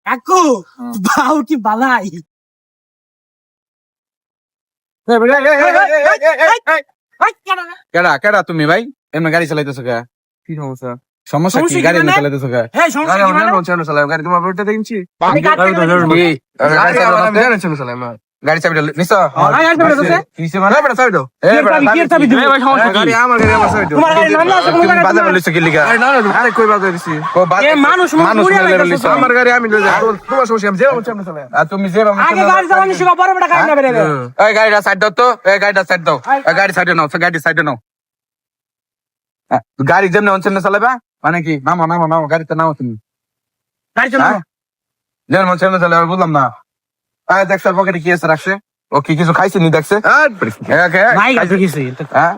কাকু বাউ কি বালাই কেডা কেডা তুমি ভাই এমনি গাড়ি চালাইতেছো কে? কি সমস্যা? সমস্যা কি? গাড়ি এমনি চালাইতেছো কে? এই সমস্যা গাড়ি কি মানে? আমার চালানো চালাম, গাড়ি তোমার উপরটা দেখছি। আমি কাট থেকে কি? গাড়ি আমার আমি জানি চালানো চালাম। গাড়ি চাবিটা নিছ? গাড়ি চাবিটা দিছে? কিসে মানে? বেটা চাবি দাও। এ বেটা, কি চাবি দিবি? গাড়ি আমার চাবি দাও। তোমার গাড়ি নাম আছে কোন তুমি জায়গায়? বাজারে লইছো কি লিগা? আরে না না, আরে কই বাজার দিছি। ও বাজারে এ মানুষ মানুষ মুড়ে মেরে লাগাইতেছে লইছো। তো। আমার গাড়ি আমি লই যাই। তোমার সমস্যা আমি যেও চালানো চালাম। আর তুমি যে আগে গাড়ি চালানো শিখা পরে বেটা গাড়ি না বেরে রে এই গাড়িটা সাইড দাও তো, এই গাড়িটা সাইড দাও, এই গাড়ি সাইডে নাও, গাড়ি সাইডে নাও। গাড়ি যেমনি অনছেন চালাবা মানে কি? নামো নামো নামো, গাড়িতে নামো তুমি। গাড়ি চালানো যেমন অনছেন চালাবা বুঝলাম না। আয় দেখ স্যার পকেটে কি আছে রাখছে? ও কি কিছু খাইছে নি দেখছে? নাই গাড়ি গেছে হ্যাঁ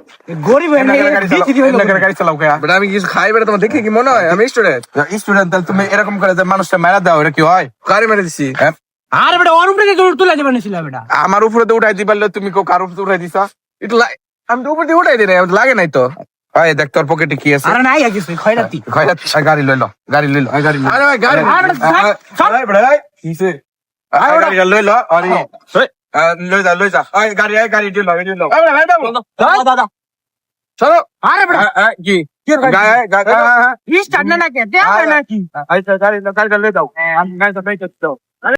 গরিব এমনি বিচি হইলো গাড়ি চালাও কে? বেটা আমি কিছু খাই, বেটা তোমার দেখে কি মনে হয় আমি স্টুডেন্ট? স্টুডেন্ট তাহলে তুমি এরকম করে যে মানুষটা মেরা দাও, এটা কি হয়? গাড়ি মেরে দিছি। হ্যাঁ? আরে বেটা ওর উপরে তুলে দিবেন ছিল বেটা আমার উপরে তো উঠাই দিবার তুমি কার উপরে উঠাই দিছা? একটু আমি তো উপর দিয়ে উঠাই দিই না, লাগে নাই তো। এই দেখ তোর পকেটে কি আছে? আরে নাই আর কিছু খয়রাতি গাড়ি লইলো, গাড়ি লইলো, গাড়ি লইলো। আরে ভাই গাড়ি আরে বেটা সব কিসে? গাড়ি লইলো, আরে লই যা লই যা। গাড়ি দিল, গাড়ি দিল। দাদা চলো। আরে বেটা কি স্টার্ট না কে দে না কি গাড়িটা লই দাও। আমি গাড়িটা লই যাচ্ছি।